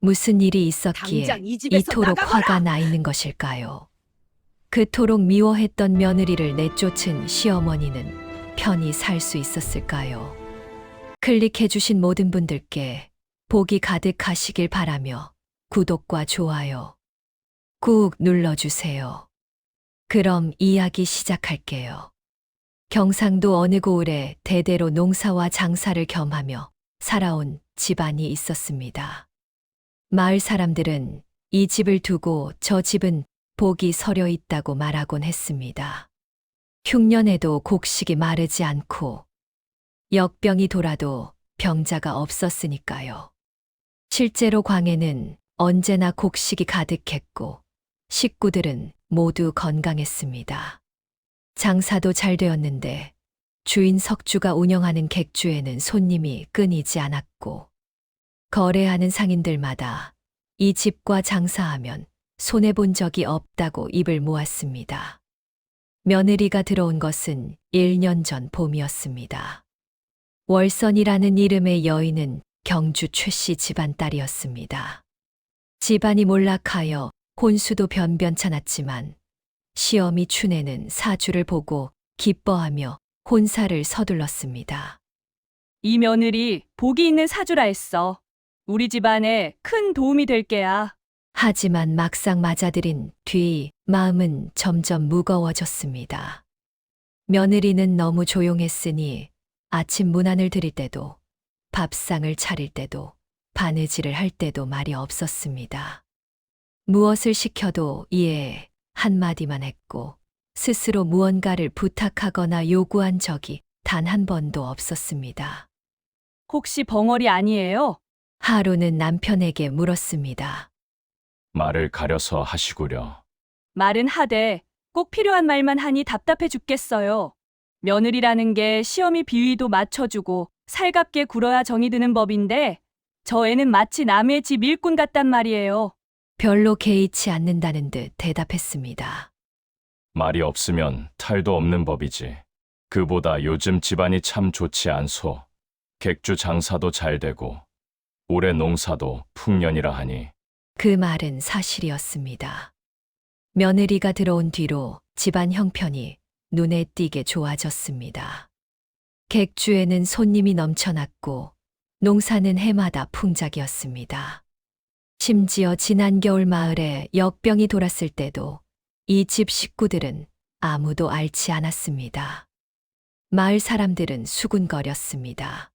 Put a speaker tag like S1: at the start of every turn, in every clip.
S1: 무슨 일이 있었기에
S2: 당장 이 집에서
S1: 이토록
S2: 나가거라!
S1: 화가 나 있는 것일까요? 그토록 미워했던 며느리를 내쫓은 시어머니는 편히 살 수 있었을까요? 클릭해주신 모든 분들께 복이 가득하시길 바라며 구독과 좋아요 꾹 눌러주세요. 그럼 이야기 시작할게요. 경상도 어느 고을에 대대로 농사와 장사를 겸하며 살아온 집안이 있었습니다. 마을 사람들은 이 집을 두고 저 집은 복이 서려 있다고 말하곤 했습니다. 흉년에도 곡식이 마르지 않고 역병이 돌아도 병자가 없었으니까요. 실제로 광에는 언제나 곡식이 가득했고 식구들은 모두 건강했습니다. 장사도 잘 되었는데 주인 석주가 운영하는 객주에는 손님이 끊이지 않았고 거래하는 상인들마다 이 집과 장사하면 손해본 적이 없다고 입을 모았습니다. 며느리가 들어온 것은 1년 전 봄이었습니다. 월선이라는 이름의 여인은 경주 최씨 집안 딸이었습니다. 집안이 몰락하여 혼수도 변변찮았지만 시어미 춘애는 사주를 보고 기뻐하며 혼사를 서둘렀습니다.
S3: 이 며느리 복이 있는 사주라 했어. 우리 집안에 큰 도움이 될 게야.
S1: 하지만 막상 맞아들인 뒤 마음은 점점 무거워졌습니다. 며느리는 너무 조용했으니 아침 문안을 드릴 때도 밥상을 차릴 때도 바느질을 할 때도 말이 없었습니다. 무엇을 시켜도 예 한마디만 했고 스스로 무언가를 부탁하거나 요구한 적이 단 한 번도 없었습니다.
S3: 혹시 벙어리 아니에요?
S1: 하루는 남편에게 물었습니다.
S4: 말을 가려서 하시구려.
S3: 말은 하되 꼭 필요한 말만 하니 답답해 죽겠어요. 며느리라는 게 시어미 비위도 맞춰주고 살갑게 굴어야 정이 드는 법인데 저 애는 마치 남의 집 일꾼 같단 말이에요.
S1: 별로 개의치 않는다는 듯 대답했습니다.
S4: 말이 없으면 탈도 없는 법이지. 그보다 요즘 집안이 참 좋지 않소. 객주 장사도 잘 되고 올해 농사도 풍년이라 하니.
S1: 그 말은 사실이었습니다. 며느리가 들어온 뒤로 집안 형편이 눈에 띄게 좋아졌습니다. 객주에는 손님이 넘쳐났고 농사는 해마다 풍작이었습니다. 심지어 지난 겨울 마을에 역병이 돌았을 때도 이 집 식구들은 아무도 앓지 않았습니다. 마을 사람들은 수군거렸습니다.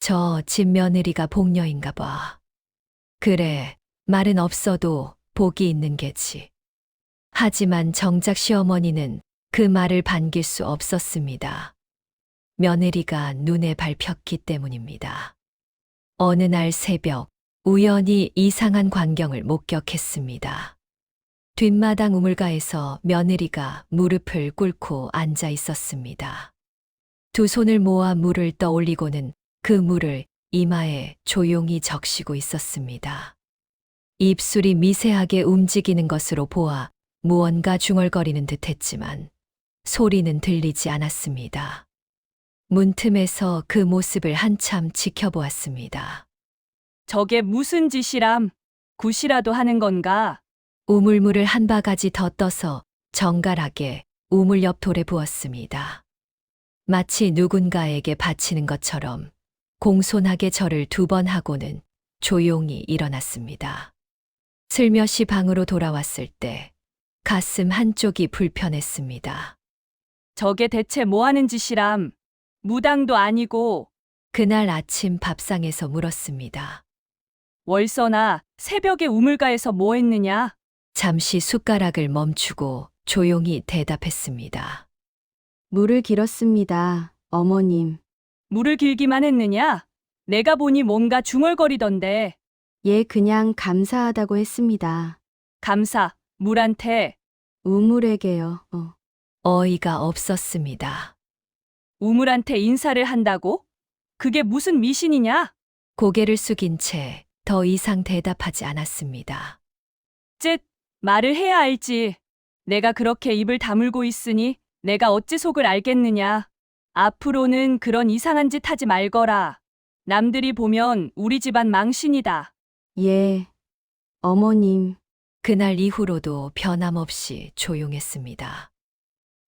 S1: 저 집 며느리가 복녀인가 봐. 그래, 말은 없어도 복이 있는 게지. 하지만 정작 시어머니는 그 말을 반길 수 없었습니다. 며느리가 눈에 밟혔기 때문입니다. 어느 날 새벽, 우연히 이상한 광경을 목격했습니다. 뒷마당 우물가에서 며느리가 무릎을 꿇고 앉아 있었습니다. 두 손을 모아 물을 떠올리고는 그 물을 이마에 조용히 적시고 있었습니다. 입술이 미세하게 움직이는 것으로 보아 무언가 중얼거리는 듯했지만 소리는 들리지 않았습니다. 문틈에서 그 모습을 한참 지켜보았습니다.
S3: 저게 무슨 짓이람? 굿이라도 하는 건가?
S1: 우물물을 한 바가지 더 떠서 정갈하게 우물 옆 돌에 부었습니다. 마치 누군가에게 바치는 것처럼 공손하게 절을 2번 하고는 조용히 일어났습니다. 슬며시 방으로 돌아왔을 때 가슴 한쪽이 불편했습니다.
S3: 저게 대체 뭐 하는 짓이람? 무당도 아니고.
S1: 그날 아침 밥상에서 물었습니다.
S3: 월서나 새벽에 우물가에서 뭐 했느냐?
S1: 잠시 숟가락을 멈추고 조용히 대답했습니다.
S5: 물을 길었습니다, 어머님.
S3: 물을 길기만 했느냐? 내가 보니 뭔가 중얼거리던데.
S5: 예, 그냥 감사하다고 했습니다.
S3: 감사, 물한테.
S5: 우물에게요.
S1: 어이가 없었습니다.
S3: 우물한테 인사를 한다고? 그게 무슨 미신이냐?
S1: 고개를 숙인 채 더 이상 대답하지 않았습니다.
S3: 쯧, 말을 해야 알지. 내가 그렇게 입을 다물고 있으니 내가 어찌 속을 알겠느냐. 앞으로는 그런 이상한 짓 하지 말거라. 남들이 보면 우리 집안 망신이다.
S5: 예, 어머님.
S1: 그날 이후로도 변함없이 조용했습니다.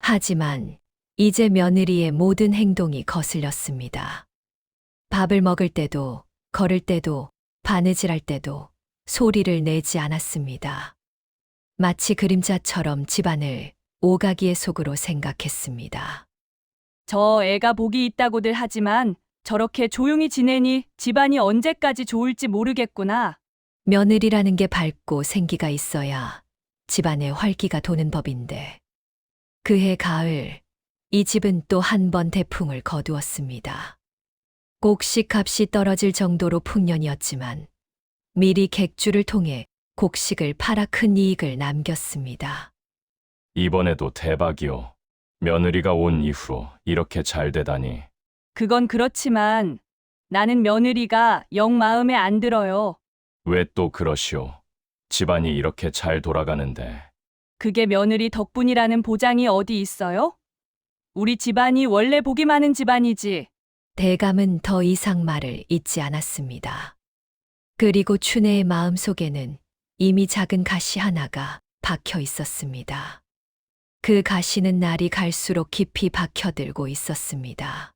S1: 하지만 이제 며느리의 모든 행동이 거슬렸습니다. 밥을 먹을 때도, 걸을 때도, 바느질할 때도 소리를 내지 않았습니다. 마치 그림자처럼 집안을 오가기의 속으로 생각했습니다.
S3: 저 애가 복이 있다고들 하지만 저렇게 조용히 지내니 집안이 언제까지 좋을지 모르겠구나.
S1: 며느리라는 게 밝고 생기가 있어야 집안에 활기가 도는 법인데 그해 가을 이 집은 또 한 번 대풍을 거두었습니다. 곡식 값이 떨어질 정도로 풍년이었지만 미리 객주를 통해 곡식을 팔아 큰 이익을 남겼습니다.
S4: 이번에도 대박이요. 며느리가 온 이후로 이렇게 잘 되다니.
S3: 그건 그렇지만 나는 며느리가 영 마음에 안 들어요.
S4: 왜 또 그러시오? 집안이 이렇게 잘 돌아가는데.
S3: 그게 며느리 덕분이라는 보장이 어디 있어요? 우리 집안이 원래 복이 많은 집안이지.
S1: 대감은 더 이상 말을 잇지 않았습니다. 그리고 춘혜의 마음속에는 이미 작은 가시 하나가 박혀 있었습니다. 그 가시는 날이 갈수록 깊이 박혀들고 있었습니다.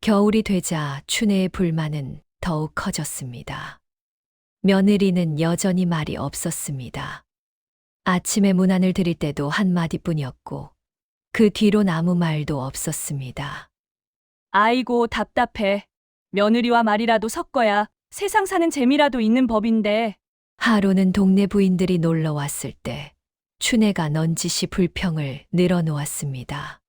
S1: 겨울이 되자 춘혜의 불만은 더욱 커졌습니다. 며느리는 여전히 말이 없었습니다. 아침에 문안을 드릴 때도 한마디뿐이었고 그 뒤론 아무 말도 없었습니다.
S3: 아이고 답답해. 며느리와 말이라도 섞어야 세상 사는 재미라도 있는 법인데.
S1: 하루는 동네 부인들이 놀러 왔을 때 춘혜가 넌지시 불평을 늘어놓았습니다.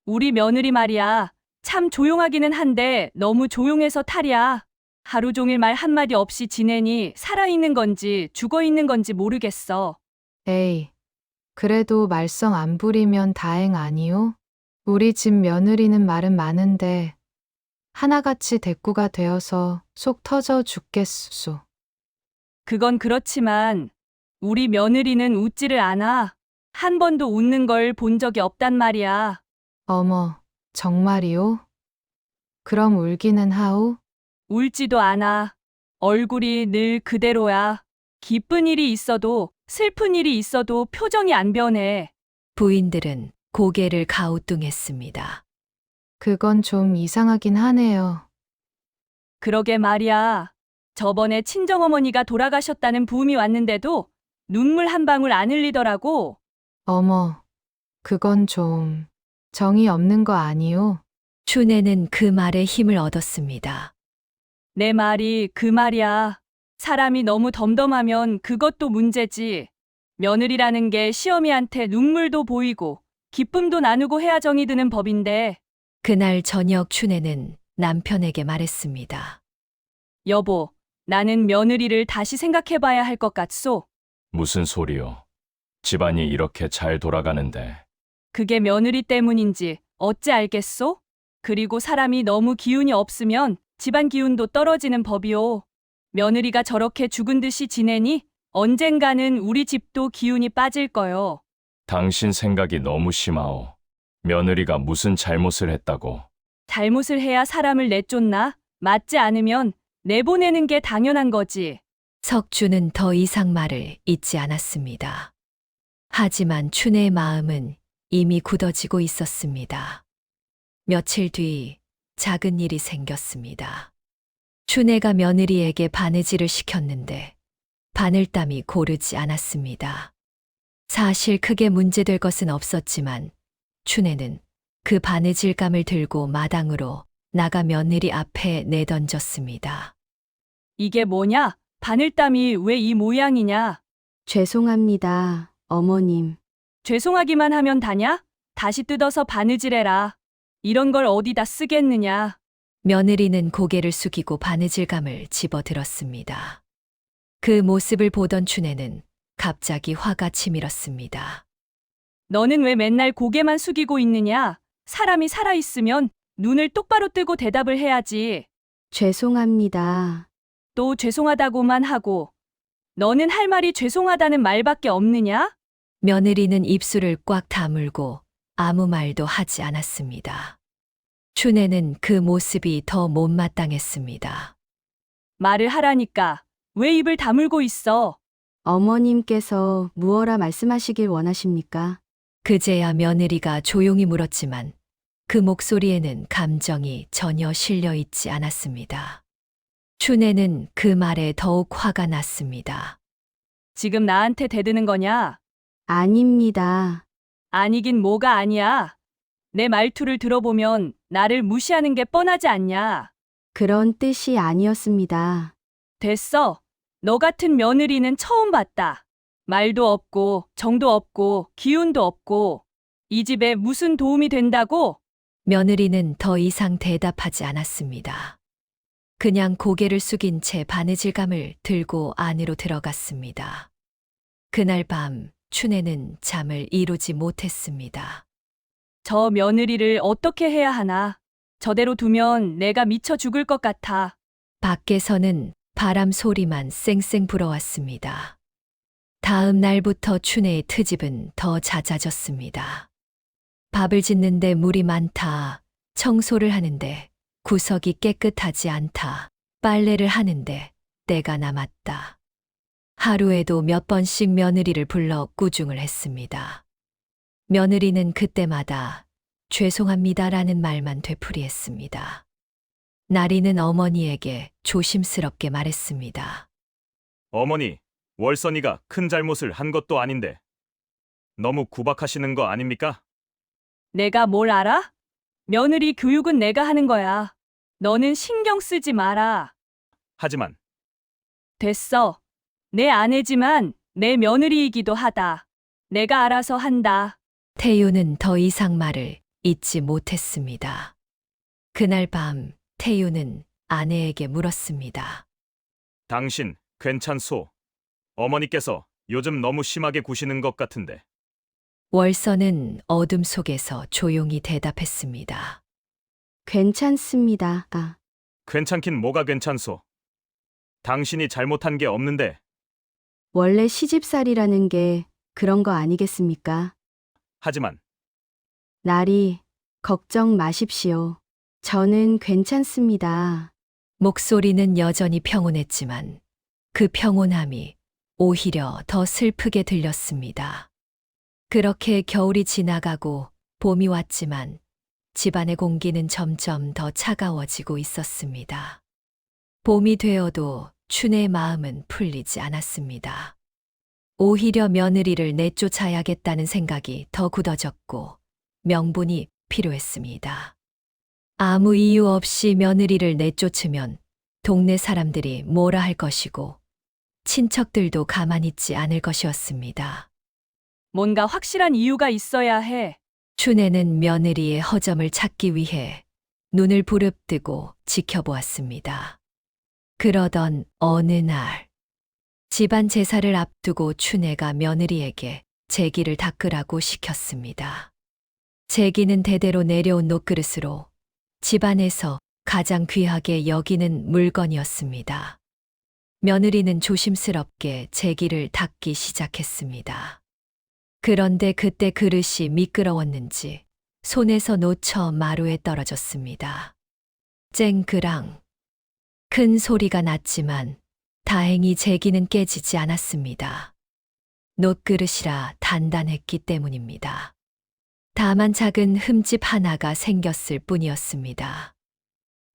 S3: 우리 며느리 말이야. 참 조용하기는 한데 너무 조용해서 탈이야. 하루 종일 말 한마디 없이 지내니 살아있는 건지 죽어있는 건지 모르겠어.
S2: 에이, 그래도 말썽 안 부리면 다행 아니오? 우리 집 며느리는 말은 많은데 하나같이 대꾸가 되어서 속 터져 죽겠소.
S3: 그건 그렇지만 우리 며느리는 웃지를 않아. 한 번도 웃는 걸 본 적이 없단 말이야.
S2: 어머, 정말이오? 그럼 울기는 하오?
S3: 울지도 않아. 얼굴이 늘 그대로야. 기쁜 일이 있어도 슬픈 일이 있어도 표정이 안 변해.
S1: 부인들은 고개를 가우뚱했습니다.
S2: 그건 좀 이상하긴 하네요.
S3: 그러게 말이야. 저번에 친정어머니가 돌아가셨다는 부음이 왔는데도 눈물 한 방울 안 흘리더라고.
S2: 어머, 그건 좀 정이 없는 거 아니오?
S1: 춘혜는 그 말에 힘을 얻었습니다.
S3: 내 말이 그 말이야. 사람이 너무 덤덤하면 그것도 문제지. 며느리라는 게 시어미한테 눈물도 보이고 기쁨도 나누고 해야 정이 드는 법인데.
S1: 그날 저녁 춘혜는 남편에게 말했습니다.
S3: 여보, 나는 며느리를 다시 생각해봐야 할 것 같소.
S4: 무슨 소리요? 집안이 이렇게 잘 돌아가는데.
S3: 그게 며느리 때문인지 어찌 알겠소? 그리고 사람이 너무 기운이 없으면 집안 기운도 떨어지는 법이오. 며느리가 저렇게 죽은 듯이 지내니 언젠가는 우리 집도 기운이 빠질 거요.
S4: 당신 생각이 너무 심하오. 며느리가 무슨 잘못을 했다고.
S3: 잘못을 해야 사람을 내쫓나? 맞지 않으면 내보내는 게 당연한 거지.
S1: 석주는 더 이상 말을 잇지 않았습니다. 하지만 춘혜의 마음은 이미 굳어지고 있었습니다. 며칠 뒤 작은 일이 생겼습니다. 춘혜가 며느리에게 바느질을 시켰는데 바늘땀이 고르지 않았습니다. 사실 크게 문제될 것은 없었지만 춘혜는 그 바느질감을 들고 마당으로 나가 며느리 앞에 내던졌습니다.
S3: 이게 뭐냐? 바늘땀이 왜 이 모양이냐?
S5: 죄송합니다, 어머님.
S3: 죄송하기만 하면 다냐? 다시 뜯어서 바느질해라. 이런 걸 어디다 쓰겠느냐?
S1: 며느리는 고개를 숙이고 바느질감을 집어들었습니다. 그 모습을 보던 춘혜는 갑자기 화가 치밀었습니다.
S3: 너는 왜 맨날 고개만 숙이고 있느냐? 사람이 살아있으면 눈을 똑바로 뜨고 대답을 해야지.
S5: 죄송합니다.
S3: 또 죄송하다고만 하고. 너는 할 말이 죄송하다는 말밖에 없느냐?
S1: 며느리는 입술을 꽉 다물고 아무 말도 하지 않았습니다. 춘혜는 그 모습이 더 못마땅했습니다.
S3: 말을 하라니까. 왜 입을 다물고 있어?
S5: 어머님께서 무엇라 말씀하시길 원하십니까?
S1: 그제야 며느리가 조용히 물었지만 그 목소리에는 감정이 전혀 실려 있지 않았습니다. 춘애는 그 말에 더욱 화가 났습니다.
S3: 지금 나한테 대드는 거냐?
S5: 아닙니다.
S3: 아니긴 뭐가 아니야. 내 말투를 들어보면 나를 무시하는 게 뻔하지 않냐?
S5: 그런 뜻이 아니었습니다.
S3: 됐어. 너 같은 며느리는 처음 봤다. 말도 없고 정도 없고 기운도 없고 이 집에 무슨 도움이 된다고?
S1: 며느리는 더 이상 대답하지 않았습니다. 그냥 고개를 숙인 채 바느질감을 들고 안으로 들어갔습니다. 그날 밤 춘애는 잠을 이루지 못했습니다.
S3: 저 며느리를 어떻게 해야 하나? 저대로 두면 내가 미쳐 죽을 것 같아.
S1: 밖에서는 바람 소리만 쌩쌩 불어왔습니다. 다음 날부터 춘애의 트집은 더 잦아졌습니다. 밥을 짓는데 물이 많다, 청소를 하는데 구석이 깨끗하지 않다, 빨래를 하는데 때가 남았다. 하루에도 몇 번씩 며느리를 불러 꾸중을 했습니다. 며느리는 그때마다 죄송합니다라는 말만 되풀이했습니다. 나리는 어머니에게 조심스럽게 말했습니다.
S6: 어머니, 월선이가 큰 잘못을 한 것도 아닌데 너무 구박하시는 거 아닙니까?
S3: 내가 뭘 알아? 며느리 교육은 내가 하는 거야. 너는 신경 쓰지 마라.
S6: 하지만
S3: 됐어. 내 아내지만 내 며느리이기도 하다. 내가 알아서 한다.
S1: 태유는 더 이상 말을 잇지 못했습니다. 그날 밤 태유는 아내에게 물었습니다.
S6: 당신 괜찮소? 어머니께서 요즘 너무 심하게 구시는 것 같은데.
S1: 월선은 어둠 속에서 조용히 대답했습니다.
S5: 괜찮습니다.
S6: 괜찮긴 뭐가 괜찮소? 당신이 잘못한 게 없는데.
S5: 원래 시집살이라는 게 그런 거 아니겠습니까?
S6: 하지만
S5: 나리, 걱정 마십시오. 저는 괜찮습니다.
S1: 목소리는 여전히 평온했지만 그 평온함이 오히려 더 슬프게 들렸습니다. 그렇게 겨울이 지나가고 봄이 왔지만 집안의 공기는 점점 더 차가워지고 있었습니다. 봄이 되어도 춘애의 마음은 풀리지 않았습니다. 오히려 며느리를 내쫓아야겠다는 생각이 더 굳어졌고 명분이 필요했습니다. 아무 이유 없이 며느리를 내쫓으면 동네 사람들이 뭐라 할 것이고 친척들도 가만히 있지 않을 것이었습니다.
S3: 뭔가 확실한 이유가 있어야 해.
S1: 춘애는 며느리의 허점을 찾기 위해 눈을 부릅뜨고 지켜보았습니다. 그러던 어느 날 집안 제사를 앞두고 춘애가 며느리에게 제기를 닦으라고 시켰습니다. 제기는 대대로 내려온 녹그릇으로 집안에서 가장 귀하게 여기는 물건이었습니다. 며느리는 조심스럽게 제기를 닦기 시작했습니다. 그런데 그때 그릇이 미끄러웠는지 손에서 놓쳐 마루에 떨어졌습니다. 쨍그랑 큰 소리가 났지만 다행히 제기는 깨지지 않았습니다. 녹그릇이라 단단했기 때문입니다. 다만 작은 흠집 하나가 생겼을 뿐이었습니다.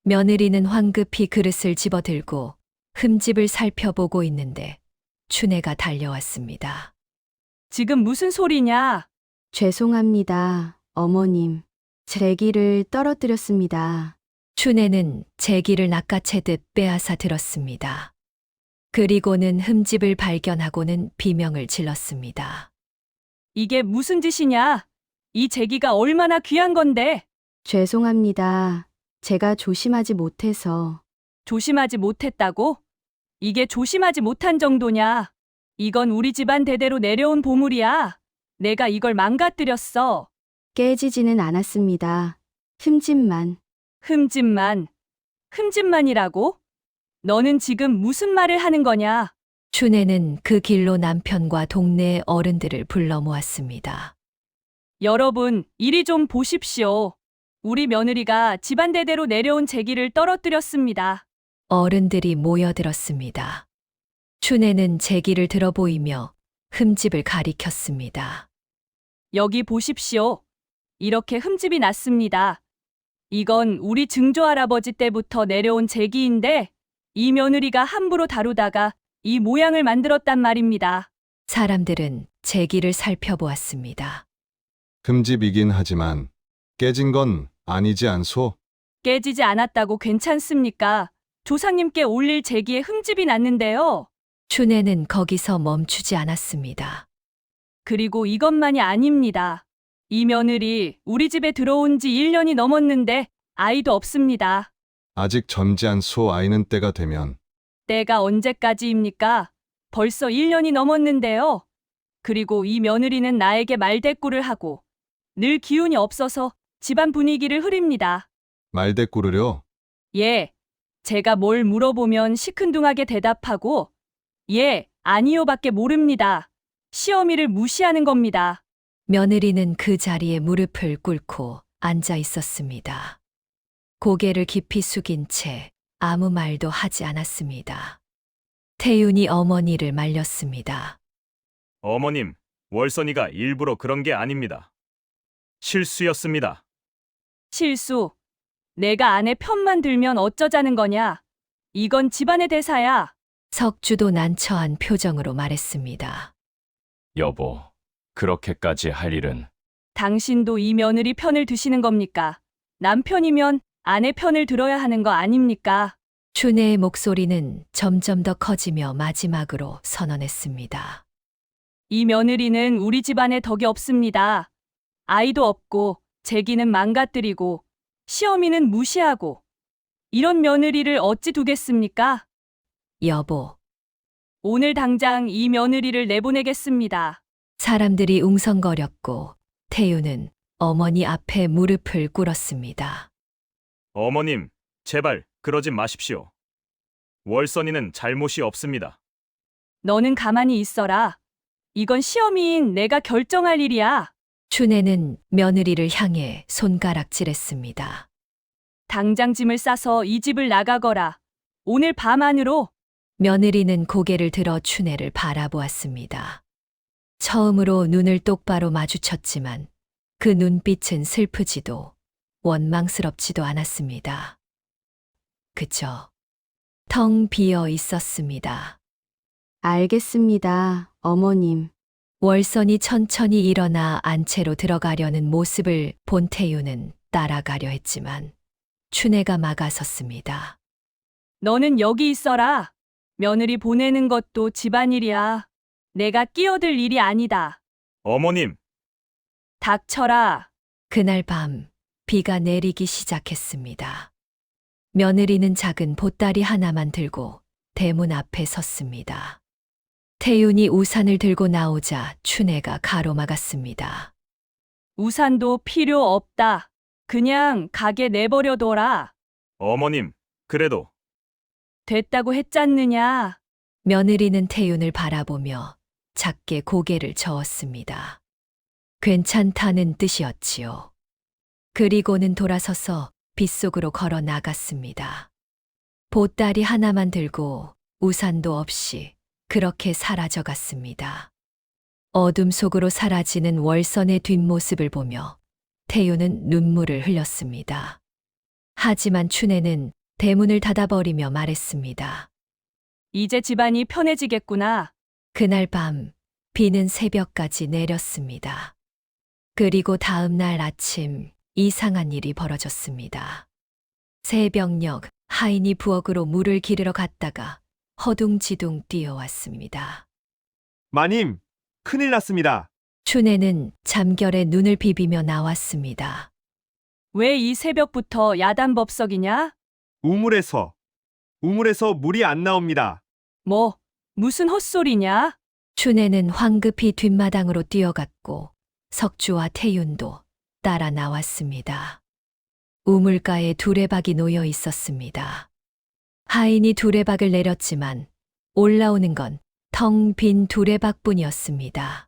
S1: 며느리는 황급히 그릇을 집어들고 흠집을 살펴보고 있는데 춘애가 달려왔습니다.
S3: 지금 무슨 소리냐?
S5: 죄송합니다, 어머님. 제기를 떨어뜨렸습니다.
S1: 춘애는 제기를 낚아채듯 빼앗아 들었습니다. 그리고는 흠집을 발견하고는 비명을 질렀습니다.
S3: 이게 무슨 짓이냐? 이 제기가 얼마나 귀한 건데?
S5: 죄송합니다. 제가 조심하지 못해서.
S3: 조심하지 못했다고? 이게 조심하지 못한 정도냐? 이건 우리 집안 대대로 내려온 보물이야. 내가 이걸 망가뜨렸어.
S5: 깨지지는 않았습니다. 흠집만.
S3: 흠집만. 흠집만이라고? 너는 지금 무슨 말을 하는 거냐?
S1: 춘애는 그 길로 남편과 동네 어른들을 불러 모았습니다.
S3: 여러분, 이리 좀 보십시오. 우리 며느리가 집안 대대로 내려온 제기를 떨어뜨렸습니다.
S1: 어른들이 모여들었습니다. 춘애는 제기를 들어 보이며 흠집을 가리켰습니다.
S3: 여기 보십시오. 이렇게 흠집이 났습니다. 이건 우리 증조할아버지 때부터 내려온 제기인데 이 며느리가 함부로 다루다가 이 모양을 만들었단 말입니다.
S1: 사람들은 제기를 살펴보았습니다.
S7: 흠집이긴 하지만 깨진 건 아니지 않소?
S3: 깨지지 않았다고 괜찮습니까? 조상님께 올릴 제기에 흠집이 났는데요.
S1: 춘애는 거기서 멈추지 않았습니다.
S3: 그리고 이것만이 아닙니다. 이 며느리 우리 집에 들어온 지 1년이 넘었는데 아이도 없습니다.
S7: 아직 젊지 않소. 아이는 때가 되면.
S3: 때가 언제까지입니까? 벌써 1년이 넘었는데요. 그리고 이 며느리는 나에게 말대꾸를 하고 늘 기운이 없어서 집안 분위기를 흐립니다.
S7: 말대꾸르려?
S3: 예, 제가 뭘 물어보면 시큰둥하게 대답하고 예, 아니요밖에 모릅니다. 시어미를 무시하는 겁니다.
S1: 며느리는 그 자리에 무릎을 꿇고 앉아 있었습니다. 고개를 깊이 숙인 채 아무 말도 하지 않았습니다. 태윤이 어머니를 말렸습니다.
S6: 어머님, 월선이가 일부러 그런 게 아닙니다. 실수였습니다.
S3: 실수. 내가 아내 편만 들면 어쩌자는 거냐? 이건 집안의 대사야.
S1: 석주도 난처한 표정으로 말했습니다.
S4: 여보, 그렇게까지 할 일은
S3: 당신도 이 며느리 편을 드시는 겁니까? 남편이면 아내 편을 들어야 하는 거 아닙니까?
S1: 춘애의 목소리는 점점 더 커지며 마지막으로 선언했습니다.
S3: 이 며느리는 우리 집안에 덕이 없습니다. 아이도 없고 제기는 망가뜨리고 시어미는 무시하고 이런 며느리를 어찌 두겠습니까?
S1: 여보,
S3: 오늘 당장 이 며느리를 내보내겠습니다.
S1: 사람들이 웅성거렸고 태윤은 어머니 앞에 무릎을 꿇었습니다.
S6: 어머님, 제발 그러지 마십시오. 월선이는 잘못이 없습니다.
S3: 너는 가만히 있어라. 이건 시어미인 내가 결정할 일이야.
S1: 춘애는 며느리를 향해 손가락질했습니다.
S3: 당장 짐을 싸서 이 집을 나가거라. 오늘 밤 안으로.
S1: 며느리는 고개를 들어 춘애를 바라보았습니다. 처음으로 눈을 똑바로 마주쳤지만 그 눈빛은 슬프지도 원망스럽지도 않았습니다. 그저 텅 비어 있었습니다.
S5: 알겠습니다, 어머님.
S1: 월선이 천천히 일어나 안채로 들어가려는 모습을 본 태유는 따라가려 했지만 춘애가 막아섰습니다.
S3: 너는 여기 있어라. 며느리 보내는 것도 집안일이야. 내가 끼어들 일이 아니다.
S6: 어머님,
S3: 닥쳐라.
S1: 그날 밤 비가 내리기 시작했습니다. 며느리는 작은 보따리 하나만 들고 대문 앞에 섰습니다. 태윤이 우산을 들고 나오자 춘애가 가로막았습니다.
S3: 우산도 필요 없다. 그냥 가게 내버려둬라.
S6: 어머님, 그래도
S3: 됐다고 했잖느냐.
S1: 며느리는 태윤을 바라보며 작게 고개를 저었습니다. 괜찮다는 뜻이었지요. 그리고는 돌아서서 빗속으로 걸어 나갔습니다. 보따리 하나만 들고 우산도 없이 그렇게 사라져 갔습니다. 어둠 속으로 사라지는 월선의 뒷모습을 보며 태윤은 눈물을 흘렸습니다. 하지만 춘애는 대문을 닫아버리며 말했습니다.
S3: 이제 집안이 편해지겠구나.
S1: 그날 밤 비는 새벽까지 내렸습니다. 그리고 다음 날 아침 이상한 일이 벌어졌습니다. 새벽녘 하인이 부엌으로 물을 기르러 갔다가 허둥지둥 뛰어왔습니다.
S8: 마님, 큰일 났습니다.
S1: 춘애는 잠결에 눈을 비비며 나왔습니다.
S3: 왜 이 새벽부터 야단법석이냐?
S8: 우물에서 물이 안 나옵니다.
S3: 뭐, 무슨 헛소리냐?
S1: 춘애는 황급히 뒷마당으로 뛰어갔고 석주와 태윤도 따라 나왔습니다. 우물가에 두레박이 놓여 있었습니다. 하인이 두레박을 내렸지만 올라오는 건 텅 빈 두레박뿐이었습니다.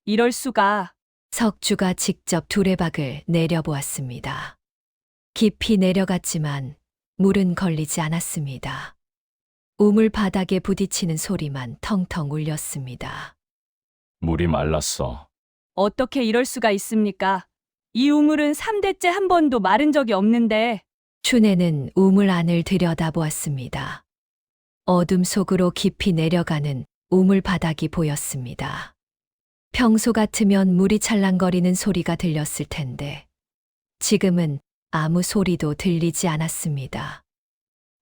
S3: 이럴 수가.
S1: 석주가 직접 두레박을 내려보았습니다. 깊이 내려갔지만 물은 걸리지 않았습니다. 우물 바닥에 부딪히는 소리만 텅텅 울렸습니다.
S4: 물이 말랐어.
S3: 어떻게 이럴 수가 있습니까? 이 우물은 3대째 한 번도 마른 적이 없는데
S1: 춘애는 우물 안을 들여다보았습니다. 어둠 속으로 깊이 내려가는 우물 바닥이 보였습니다. 평소 같으면 물이 찰랑거리는 소리가 들렸을 텐데 지금은 아무 소리도 들리지 않았습니다.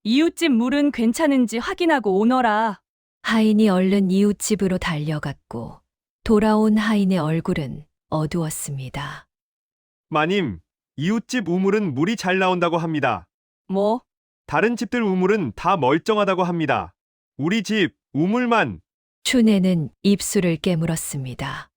S3: 이웃집 물은 괜찮은지 확인하고 오너라.
S1: 하인이 얼른 이웃집으로 달려갔고 돌아온 하인의 얼굴은 어두웠습니다.
S8: 마님, 이웃집 우물은 물이 잘 나온다고 합니다.
S3: 뭐?
S8: 다른 집들 우물은 다 멀쩡하다고 합니다. 우리 집 우물만
S1: 춘애는 입술을 깨물었습니다.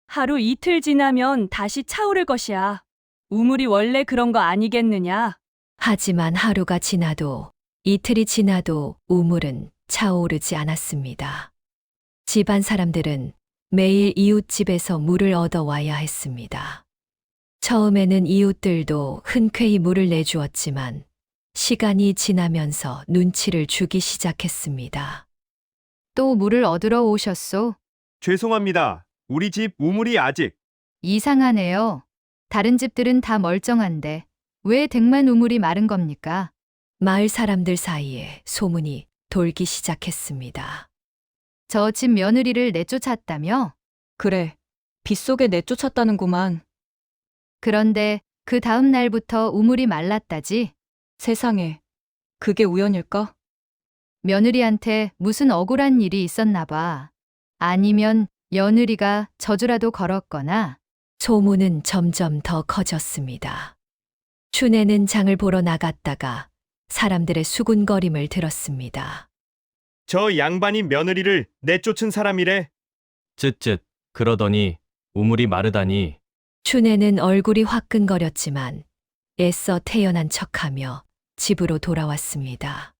S3: 하루 이틀 지나면 다시 차오를 것이야. 우물이 원래 그런 거 아니겠느냐?
S1: 하지만 하루가 지나도 이틀이 지나도 우물은 차오르지 않았습니다. 집안 사람들은 매일 이웃집에서 물을 얻어와야 했습니다. 처음에는 이웃들도 흔쾌히 물을 내주었지만 시간이 지나면서 눈치를 주기 시작했습니다.
S2: 또 물을 얻으러 오셨소?
S8: 죄송합니다. 우리 집 우물이 아직
S2: 이상하네요. 다른 집들은 다 멀쩡한데 왜 댁만 우물이 마른 겁니까?
S1: 마을 사람들 사이에 소문이 돌기 시작했습니다.
S2: 저 집 며느리를 내쫓았다며?
S9: 그래, 빗속에 내쫓았다는구만.
S2: 그런데 그 다음 날부터 우물이 말랐다지?
S9: 세상에, 그게 우연일까?
S2: 며느리한테 무슨 억울한 일이 있었나 봐. 아니면 며느리가 저주라도 걸었거나.
S1: 소문은 점점 더 커졌습니다. 춘애는 장을 보러 나갔다가 사람들의 수군거림을 들었습니다.
S8: 저 양반이 며느리를 내쫓은 사람이래.
S10: 쯧쯧, 그러더니 우물이 마르다니.
S1: 춘애는 얼굴이 화끈거렸지만 애써 태연한 척하며 집으로 돌아왔습니다.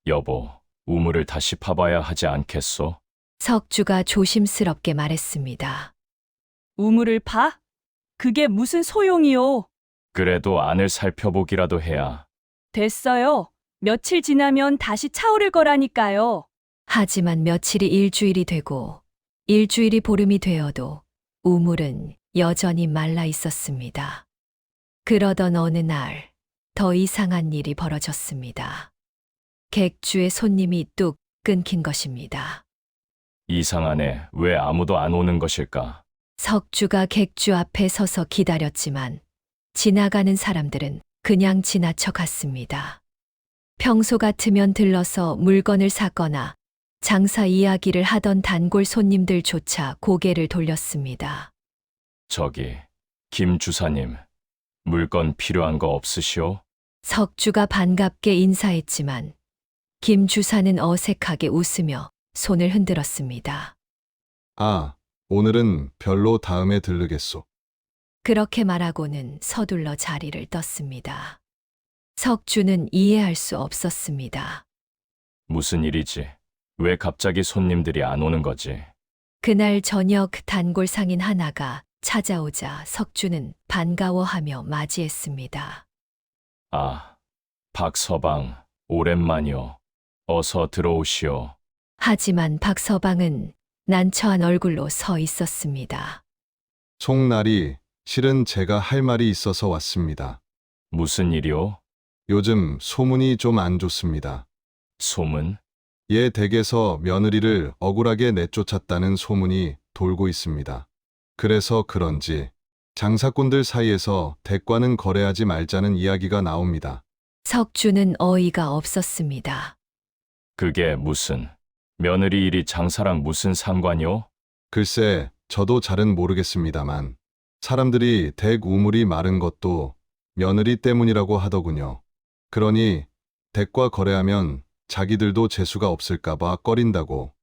S4: 여보, 우물을 다시 파봐야 하지 않겠소?
S1: 석주가 조심스럽게 말했습니다.
S3: 우물을 파? 그게 무슨 소용이요?
S4: 그래도 안을 살펴보기라도 해야.
S3: 됐어요. 며칠 지나면 다시 차오를 거라니까요.
S1: 하지만 며칠이 일주일이 되고 일주일이 보름이 되어도 우물은 여전히 말라 있었습니다. 그러던 어느 날 더 이상한 일이 벌어졌습니다. 객주의 손님이 뚝 끊긴 것입니다.
S4: 이상하네. 왜 아무도 안 오는 것일까?
S1: 석주가 객주 앞에 서서 기다렸지만 지나가는 사람들은 그냥 지나쳐 갔습니다. 평소 같으면 들러서 물건을 사거나 장사 이야기를 하던 단골 손님들조차 고개를 돌렸습니다.
S4: 저기, 김 주사님, 물건 필요한 거 없으시오?
S1: 석주가 반갑게 인사했지만 김 주사는 어색하게 웃으며 손을 흔들었습니다.
S7: 아, 오늘은 별로 다음에 들르겠소.
S1: 그렇게 말하고는 서둘러 자리를 떴습니다. 석주는 이해할 수 없었습니다.
S4: 무슨 일이지? 왜 갑자기 손님들이 안 오는 거지?
S1: 그날 저녁 단골 상인 하나가 찾아오자 석주는 반가워하며 맞이했습니다.
S4: 아, 박서방, 오랜만이오. 어서 들어오시오.
S1: 하지만 박서방은 난처한 얼굴로 서 있었습니다.
S7: 송날이, 실은 제가 할 말이 있어서 왔습니다.
S4: 무슨 일이오?
S7: 요즘 소문이 좀 안 좋습니다.
S4: 소문?
S7: 얘 댁에서 며느리를 억울하게 내쫓았다는 소문이 돌고 있습니다. 그래서 그런지 장사꾼들 사이에서 댁과는 거래하지 말자는 이야기가 나옵니다.
S1: 석주는 어이가 없었습니다.
S4: 그게 무슨, 며느리 일이 장사랑 무슨 상관이오?
S7: 글쎄, 저도 잘은 모르겠습니다만 사람들이 댁 우물이 마른 것도 며느리 때문이라고 하더군요. 그러니 댁과 거래하면 자기들도 재수가 없을까봐 꺼린다고.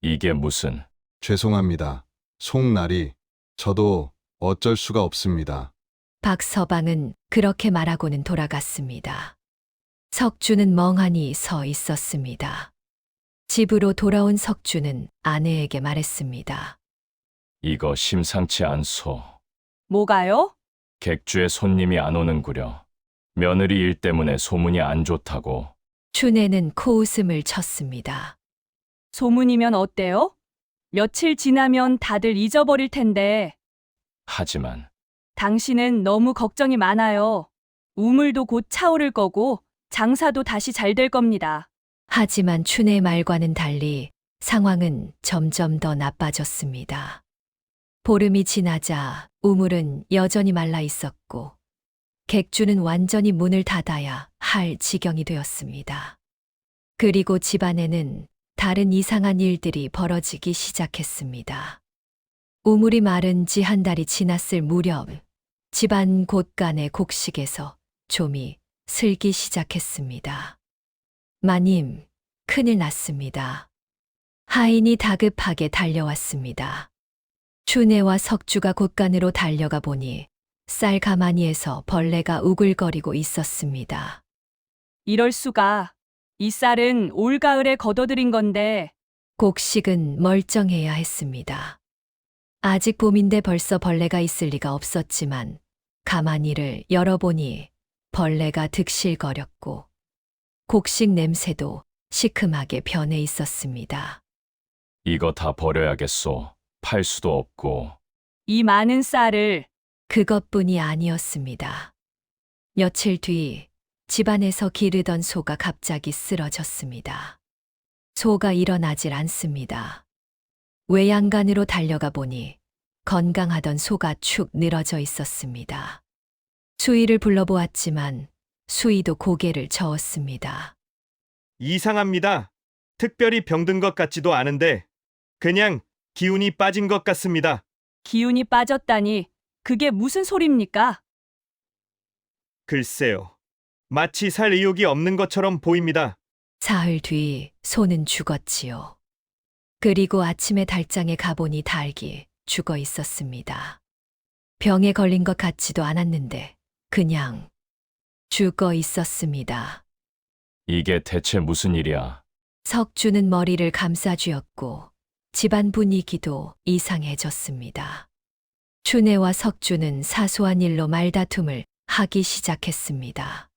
S4: 이게 무슨,
S7: 죄송합니다. 송날이, 저도 어쩔 수가 없습니다.
S1: 박서방은 그렇게 말하고는 돌아갔습니다. 석주는 멍하니 서 있었습니다. 집으로 돌아온 석주는 아내에게 말했습니다.
S4: 이거 심상치 않소.
S3: 뭐가요?
S4: 객주에 손님이 안 오는구려. 며느리 일 때문에 소문이 안 좋다고.
S1: 춘애는 코웃음을 쳤습니다.
S3: 소문이면 어때요? 며칠 지나면 다들 잊어버릴 텐데.
S4: 하지만
S3: 당신은 너무 걱정이 많아요. 우물도 곧 차오를 거고 장사도 다시 잘 될 겁니다.
S1: 하지만 춘의 말과는 달리 상황은 점점 더 나빠졌습니다. 보름이 지나자 우물은 여전히 말라 있었고 객주는 완전히 문을 닫아야 할 지경이 되었습니다. 그리고 집안에는 다른 이상한 일들이 벌어지기 시작했습니다. 우물이 마른 지 한 달이 지났을 무렵 집안 곳간의 곡식에서 좀이 슬기 시작했습니다. 마님, 큰일 났습니다. 하인이 다급하게 달려왔습니다. 춘애와 석주가 곳간으로 달려가 보니 쌀 가마니에서 벌레가 우글거리고 있었습니다.
S3: 이럴 수가. 이 쌀은 올가을에 걷어들인 건데.
S1: 곡식은 멀쩡해야 했습니다. 아직 봄인데 벌써 벌레가 있을 리가 없었지만 가마니를 열어보니 벌레가 득실거렸고 곡식 냄새도 시큼하게 변해 있었습니다.
S4: 이거 다 버려야겠소. 팔 수도 없고.
S3: 이 많은 쌀을.
S1: 그것뿐이 아니었습니다. 며칠 뒤 집안에서 기르던 소가 갑자기 쓰러졌습니다. 소가 일어나질 않습니다. 외양간으로 달려가 보니 건강하던 소가 축 늘어져 있었습니다. 수의를 불러보았지만 수의도 고개를 저었습니다.
S8: 이상합니다. 특별히 병든 것 같지도 않은데 그냥 기운이 빠진 것 같습니다.
S3: 기운이 빠졌다니. 그게 무슨 소립니까?
S8: 글쎄요. 마치 살 의욕이 없는 것처럼 보입니다.
S1: 사흘 뒤 소는 죽었지요. 그리고 아침에 달장에 가보니 닭이 죽어 있었습니다. 병에 걸린 것 같지도 않았는데 그냥 죽어 있었습니다.
S4: 이게 대체 무슨 일이야?
S1: 석주는 머리를 감싸쥐었고 집안 분위기도 이상해졌습니다. 춘애와 석주는 사소한 일로 말다툼을 하기 시작했습니다.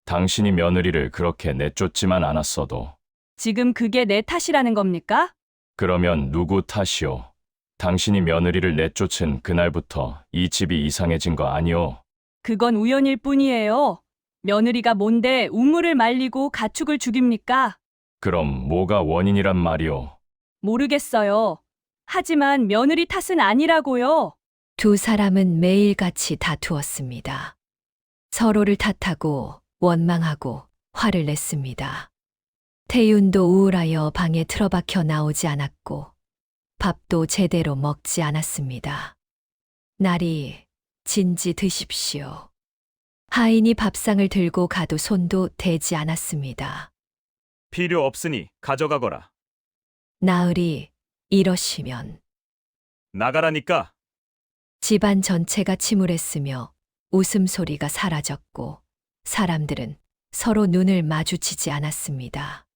S4: 당신이 며느리를 그렇게 내쫓지만 않았어도.
S3: 지금 그게 내 탓이라는 겁니까?
S4: 그러면 누구 탓이오? 당신이 며느리를 내쫓은 그날부터 이 집이 이상해진 거 아니오?
S3: 그건 우연일 뿐이에요. 며느리가 뭔데 우물을 말리고 가축을 죽입니까?
S4: 그럼 뭐가 원인이란 말이오?
S3: 모르겠어요. 하지만 며느리 탓은 아니라고요.
S1: 두 사람은 매일같이 다투었습니다. 서로를 탓하고 원망하고 화를 냈습니다. 태윤도 우울하여 방에 틀어박혀 나오지 않았고 밥도 제대로 먹지 않았습니다. 날이 진지 드십시오. 하인이 밥상을 들고 가도 손도 대지 않았습니다.
S6: 필요 없으니 가져가거라.
S1: 나으리 이러시면
S6: 나가라니까.
S1: 집안 전체가 침울했으며 웃음소리가 사라졌고 사람들은 서로 눈을 마주치지 않았습니다.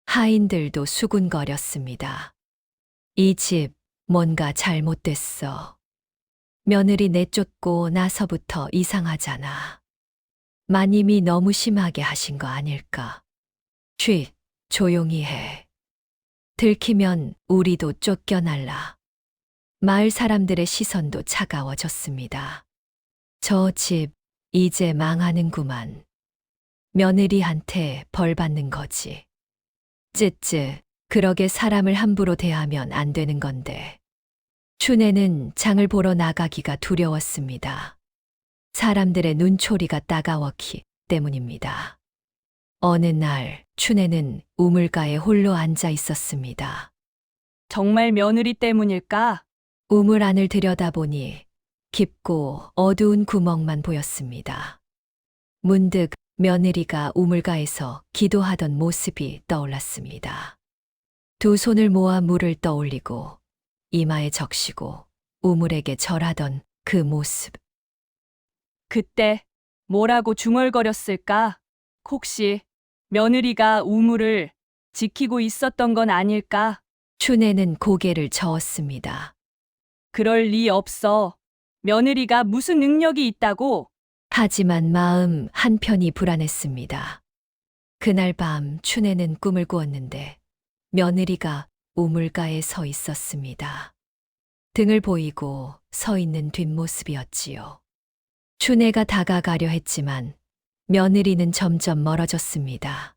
S1: 하인들도 수군거렸습니다. 이 집 뭔가 잘못됐어. 며느리 내쫓고 나서부터 이상하잖아. 마님이 너무 심하게 하신 거 아닐까? 쉿, 조용히 해. 들키면 우리도 쫓겨날라. 마을 사람들의 시선도 차가워졌습니다. 저 집 이제 망하는구만. 며느리한테 벌 받는 거지. 쯔쯔, 그러게 사람을 함부로 대하면 안 되는 건데. 춘애는 장을 보러 나가기가 두려웠습니다. 사람들의 눈초리가 따가웠기 때문입니다. 어느 날 춘애는 우물가에 홀로 앉아 있었습니다.
S3: 정말 며느리 때문일까?
S1: 우물 안을 들여다보니 깊고 어두운 구멍만 보였습니다. 문득 며느리가 우물가에서 기도하던 모습이 떠올랐습니다. 두 손을 모아 물을 떠올리고 이마에 적시고 우물에게 절하던 그 모습.
S3: 그때 뭐라고 중얼거렸을까? 혹시 며느리가 우물을 지키고 있었던 건 아닐까?
S1: 춘애는 고개를 저었습니다.
S3: 그럴 리 없어. 며느리가 무슨 능력이 있다고?
S1: 하지만 마음 한편이 불안했습니다. 그날 밤 춘애는 꿈을 꾸었는데 며느리가 우물가에 서 있었습니다. 등을 보이고 서 있는 뒷모습이었지요. 춘애가 다가가려 했지만 며느리는 점점 멀어졌습니다.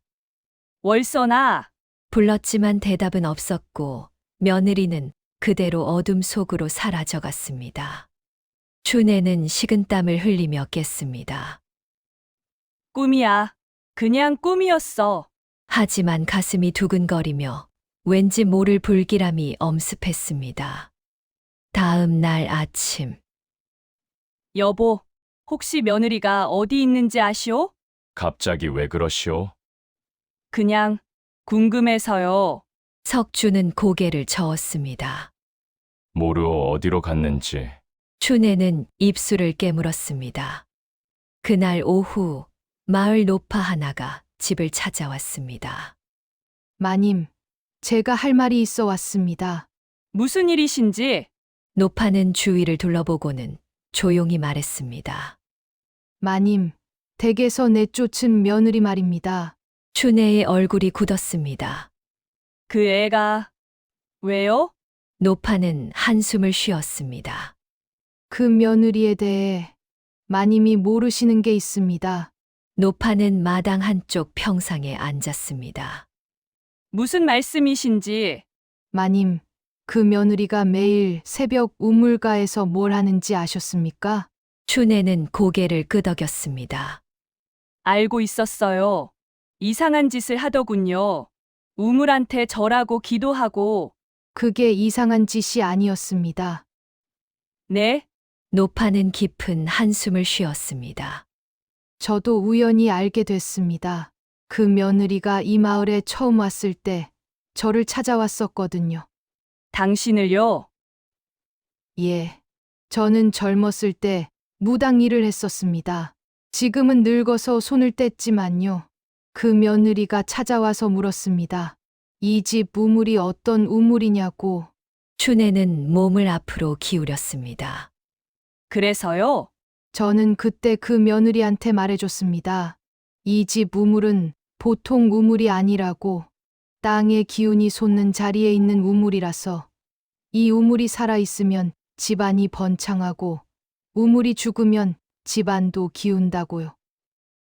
S3: 월선아,
S1: 불렀지만 대답은 없었고 며느리는 그대로 어둠 속으로 사라져 갔습니다. 춘애는 식은땀을 흘리며 깼습니다.
S3: 꿈이야. 그냥 꿈이었어.
S1: 하지만 가슴이 두근거리며 왠지 모를 불길함이 엄습했습니다. 다음 날 아침,
S3: 여보, 혹시 며느리가 어디 있는지 아시오?
S4: 갑자기 왜 그러시오?
S3: 그냥 궁금해서요.
S1: 석주는 고개를 저었습니다.
S4: 모르오 어디로 갔는지.
S1: 춘애는 입술을 깨물었습니다. 그날 오후 마을 노파 하나가 집을 찾아왔습니다.
S2: 마님, 제가 할 말이 있어 왔습니다.
S3: 무슨 일이신지.
S1: 노파는 주위를 둘러보고는 조용히 말했습니다.
S2: 마님, 댁에서 내쫓은 며느리 말입니다.
S1: 춘애의 얼굴이 굳었습니다.
S3: 그 애가 왜요?
S1: 노파는 한숨을 쉬었습니다.
S2: 그 며느리에 대해 마님이 모르시는 게 있습니다.
S1: 노파는 마당 한쪽 평상에 앉았습니다.
S3: 무슨 말씀이신지.
S2: 마님, 그 며느리가 매일 새벽 우물가에서 뭘 하는지 아셨습니까?
S1: 춘애는 고개를 끄덕였습니다.
S3: 알고 있었어요. 이상한 짓을 하더군요. 우물한테 절하고 기도하고.
S2: 그게 이상한 짓이 아니었습니다.
S3: 네?
S1: 노파는 깊은 한숨을 쉬었습니다.
S2: 저도 우연히 알게 됐습니다. 그 며느리가 이 마을에 처음 왔을 때 저를 찾아왔었거든요.
S3: 당신을요?
S2: 예. 저는 젊었을 때 무당 일을 했었습니다. 지금은 늙어서 손을 뗐지만요. 그 며느리가 찾아와서 물었습니다. 이 집 우물이 어떤 우물이냐고.
S1: 춘애는 몸을 앞으로 기울였습니다.
S3: 그래서요?
S2: 저는 그때 그 며느리한테 말해줬습니다. 이 집 우물은 보통 우물이 아니라고. 땅의 기운이 솟는 자리에 있는 우물이라서 이 우물이 살아있으면 집안이 번창하고 우물이 죽으면 집안도 기운다고요.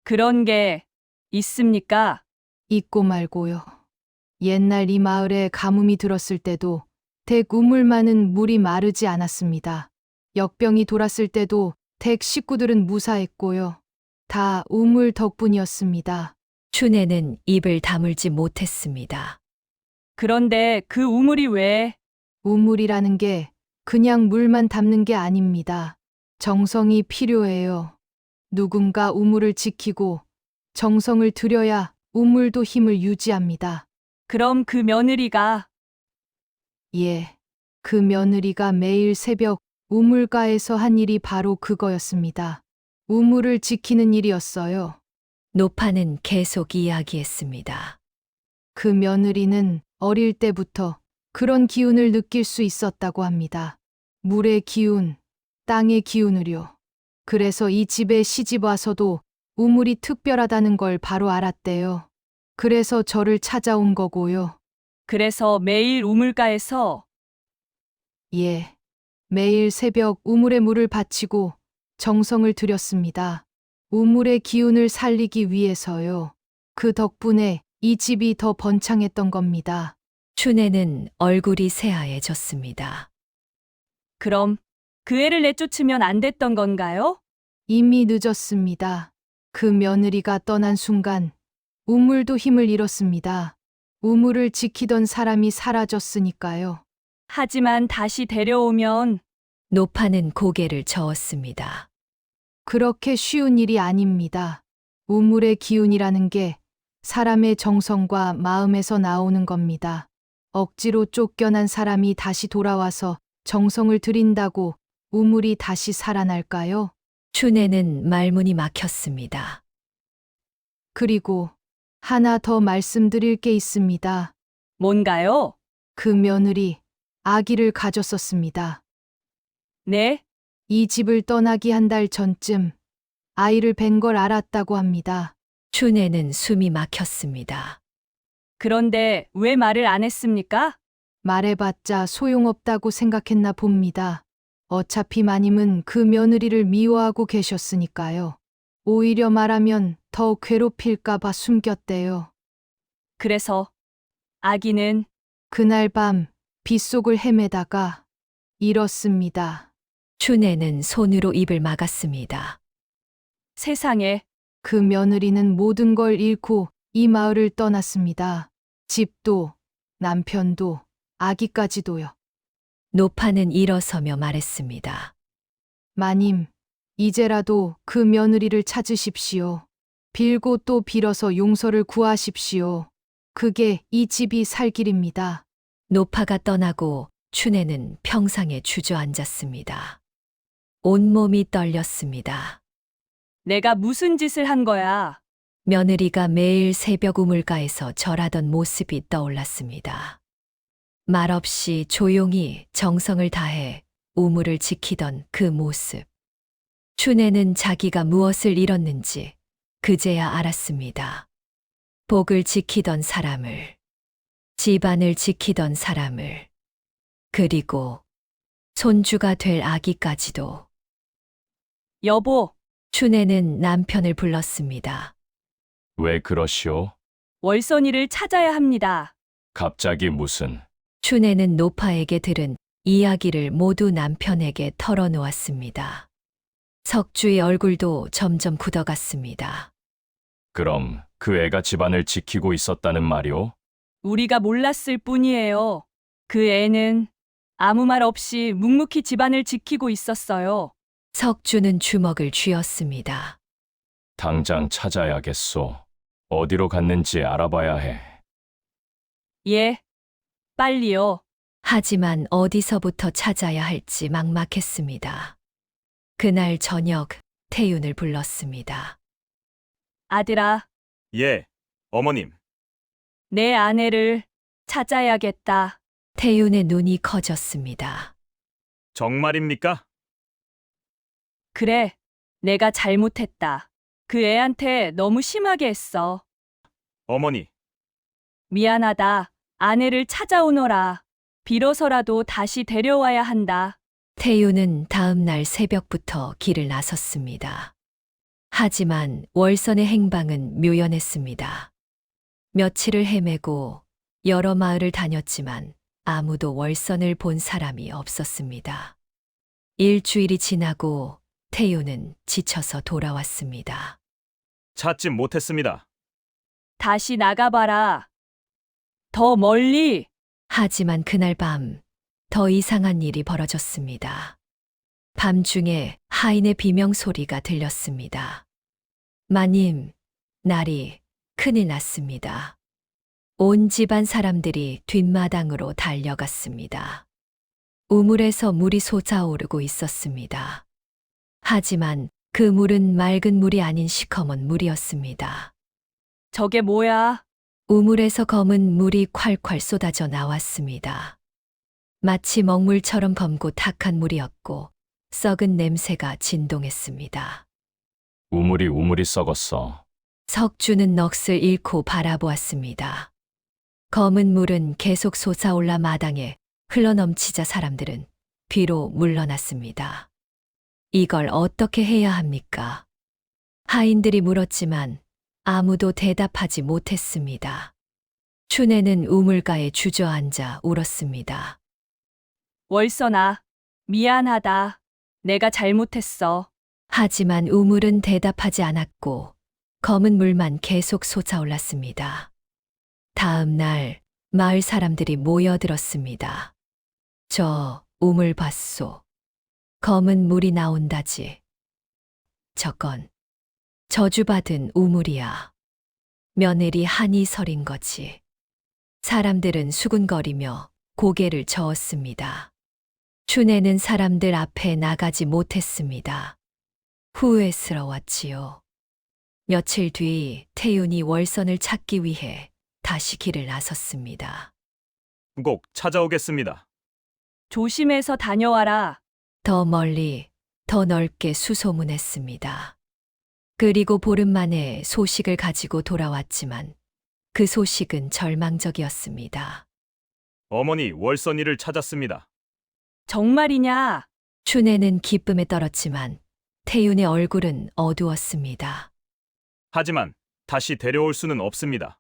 S3: 그런 게 있습니까?
S2: 있고 말고요. 옛날 이 마을에 가뭄이 들었을 때도 댁 우물만은 물이 마르지 않았습니다. 역병이 돌았을 때도 댁 식구들은 무사했고요. 다 우물 덕분이었습니다.
S1: 춘애는 입을 다물지 못했습니다.
S3: 그런데 그 우물이 왜?
S2: 우물이라는 게 그냥 물만 담는 게 아닙니다. 정성이 필요해요. 누군가 우물을 지키고 정성을 들여야 우물도 힘을 유지합니다.
S3: 그럼 그 며느리가
S2: 예. 그 며느리가 매일 새벽 우물가에서 한 일이 바로 그거였습니다. 우물을 지키는 일이었어요.
S1: 노파는 계속 이야기했습니다.
S2: 그 며느리는 어릴 때부터 그런 기운을 느낄 수 있었다고 합니다. 물의 기운, 땅의 기운을요. 그래서 이 집에 시집 와서도 우물이 특별하다는 걸 바로 알았대요. 그래서 저를 찾아온 거고요.
S3: 그래서 매일 우물가에서
S2: 예. 매일 새벽 우물에 물을 바치고 정성을 들였습니다. 우물의 기운을 살리기 위해서요. 그 덕분에 이 집이 더 번창했던 겁니다.
S1: 춘애는 얼굴이 새하얘졌습니다.
S3: 그럼 그 애를 내쫓으면 안 됐던 건가요?
S2: 이미 늦었습니다. 그 며느리가 떠난 순간 우물도 힘을 잃었습니다. 우물을 지키던 사람이 사라졌으니까요.
S3: 하지만 다시 데려오면
S1: 노파는 고개를 저었습니다.
S2: 그렇게 쉬운 일이 아닙니다. 우물의 기운이라는 게 사람의 정성과 마음에서 나오는 겁니다. 억지로 쫓겨난 사람이 다시 돌아와서 정성을 들인다고 우물이 다시 살아날까요?
S1: 춘애는 말문이 막혔습니다.
S2: 그리고 하나 더 말씀드릴 게 있습니다.
S3: 뭔가요?
S2: 그 며느리 아기를 가졌었습니다.
S3: 네?
S2: 이 집을 떠나기 한 달 전쯤 아이를 뵌 걸 알았다고 합니다.
S1: 춘에는 숨이 막혔습니다.
S3: 그런데 왜 말을 안 했습니까?
S2: 말해봤자 소용없다고 생각했나 봅니다. 어차피 마님은 그 며느리를 미워하고 계셨으니까요. 오히려 말하면 더 괴롭힐까봐 숨겼대요.
S3: 그래서 아기는
S2: 그날 밤 빗속을 헤매다가 잃었습니다.
S1: 춘에는 손으로 입을 막았습니다.
S3: 세상에
S2: 그 며느리는 모든 걸 잃고 이 마을을 떠났습니다. 집도, 남편도, 아기까지도요.
S1: 노파는 일어서며 말했습니다.
S2: 마님, 이제라도 그 며느리를 찾으십시오. 빌고 또 빌어서 용서를 구하십시오. 그게 이 집이 살 길입니다.
S1: 노파가 떠나고 춘에는 평상에 주저앉았습니다. 온몸이 떨렸습니다.
S3: 내가 무슨 짓을 한 거야?
S1: 며느리가 매일 새벽 우물가에서 절하던 모습이 떠올랐습니다. 말없이 조용히 정성을 다해 우물을 지키던 그 모습. 춘에는 자기가 무엇을 잃었는지 그제야 알았습니다. 복을 지키던 사람을, 집안을 지키던 사람을, 그리고 손주가 될 아기까지도.
S3: 여보,
S1: 춘에는 남편을 불렀습니다.
S4: 왜 그러시오?
S3: 월선이를 찾아야 합니다.
S4: 갑자기 무슨?
S1: 춘에는 노파에게 들은 이야기를 모두 남편에게 털어놓았습니다. 석주의 얼굴도 점점 굳어갔습니다.
S4: 그럼 그 애가 집안을 지키고 있었다는 말이오?
S3: 우리가 몰랐을 뿐이에요. 그 애는 아무 말 없이 묵묵히 집안을 지키고 있었어요.
S1: 석주는 주먹을 쥐었습니다.
S4: 당장 찾아야겠소. 어디로 갔는지 알아봐야 해.
S3: 예, 빨리요.
S1: 하지만 어디서부터 찾아야 할지 막막했습니다. 그날 저녁 태윤을 불렀습니다.
S3: 아들아,
S6: 예, 어머님.
S3: 내 아내를 찾아야겠다.
S1: 태윤의 눈이 커졌습니다.
S6: 정말입니까?
S3: 그래, 내가 잘못했다. 그 애한테 너무 심하게 했어.
S6: 어머니,
S3: 미안하다. 아내를 찾아오너라. 빌어서라도 다시 데려와야 한다.
S1: 태윤은 다음 날 새벽부터 길을 나섰습니다. 하지만 월선의 행방은 묘연했습니다. 며칠을 헤매고 여러 마을을 다녔지만 아무도 월선을 본 사람이 없었습니다. 일주일이 지나고 태윤은 지쳐서 돌아왔습니다.
S6: 찾지 못했습니다.
S3: 다시 나가봐라. 더 멀리.
S1: 하지만 그날 밤 더 이상한 일이 벌어졌습니다. 밤중에 하인의 비명 소리가 들렸습니다. 마님, 날이 큰일 났습니다. 온 집안 사람들이 뒷마당으로 달려갔습니다. 우물에서 물이 솟아오르고 있었습니다. 하지만 그 물은 맑은 물이 아닌 시커먼 물이었습니다.
S3: 저게 뭐야?
S1: 우물에서 검은 물이 콸콸 쏟아져 나왔습니다. 마치 먹물처럼 검고 탁한 물이었고 썩은 냄새가 진동했습니다.
S4: 우물이 썩었어.
S1: 석주는 넋을 잃고 바라보았습니다. 검은 물은 계속 솟아올라 마당에 흘러넘치자 사람들은 뒤로 물러났습니다. 이걸 어떻게 해야 합니까? 하인들이 물었지만 아무도 대답하지 못했습니다. 춘에는 우물가에 주저앉아 울었습니다.
S3: 월선아, 미안하다. 내가 잘못했어.
S1: 하지만 우물은 대답하지 않았고 검은 물만 계속 솟아올랐습니다. 다음 날 마을 사람들이 모여들었습니다. 저 우물 봤소. 검은 물이 나온다지. 저건 저주받은 우물이야. 며느리 한이 서린 거지. 사람들은 수군거리며 고개를 저었습니다. 춘에는 사람들 앞에 나가지 못했습니다. 후회스러웠지요. 며칠 뒤 태윤이 월선을 찾기 위해 다시 길을 나섰습니다.
S6: 꼭 찾아오겠습니다.
S3: 조심해서 다녀와라.
S1: 더 멀리, 더 넓게 수소문했습니다. 그리고 보름 만에 소식을 가지고 돌아왔지만 그 소식은 절망적이었습니다.
S6: 어머니, 월선이를 찾았습니다.
S3: 정말이냐?
S1: 춘애는 기쁨에 떨었지만 태윤의 얼굴은 어두웠습니다.
S6: 하지만 다시 데려올 수는 없습니다.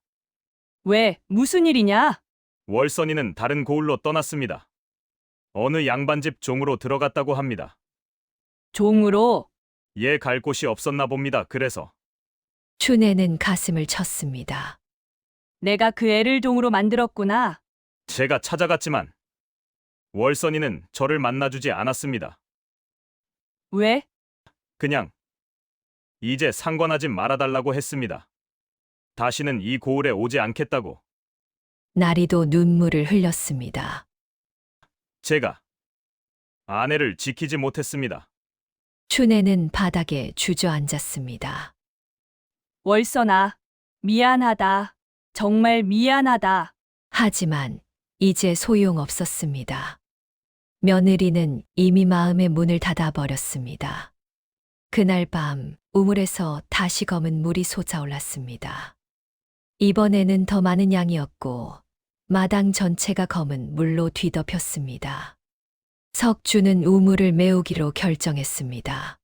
S3: 왜? 무슨 일이냐?
S6: 월선이는 다른 고을로 떠났습니다. 어느 양반집 종으로 들어갔다고 합니다.
S3: 종으로?
S6: 얘 갈 곳이 없었나 봅니다. 그래서
S1: 춘애는 가슴을 쳤습니다.
S3: 내가 그 애를 종으로 만들었구나.
S6: 제가 찾아갔지만 월선이는 저를 만나주지 않았습니다.
S3: 왜?
S6: 그냥 이제 상관하지 말아달라고 했습니다. 다시는 이 고을에 오지 않겠다고.
S1: 나리도 눈물을 흘렸습니다.
S6: 제가 아내를 지키지 못했습니다.
S1: 춘애는 바닥에 주저앉았습니다.
S3: 월선아, 미안하다. 정말 미안하다.
S1: 하지만 이제 소용없었습니다. 며느리는 이미 마음의 문을 닫아버렸습니다. 그날 밤 우물에서 다시 검은 물이 솟아올랐습니다. 이번에는 더 많은 양이었고 마당 전체가 검은 물로 뒤덮였습니다. 석주는 우물을 메우기로 결정했습니다.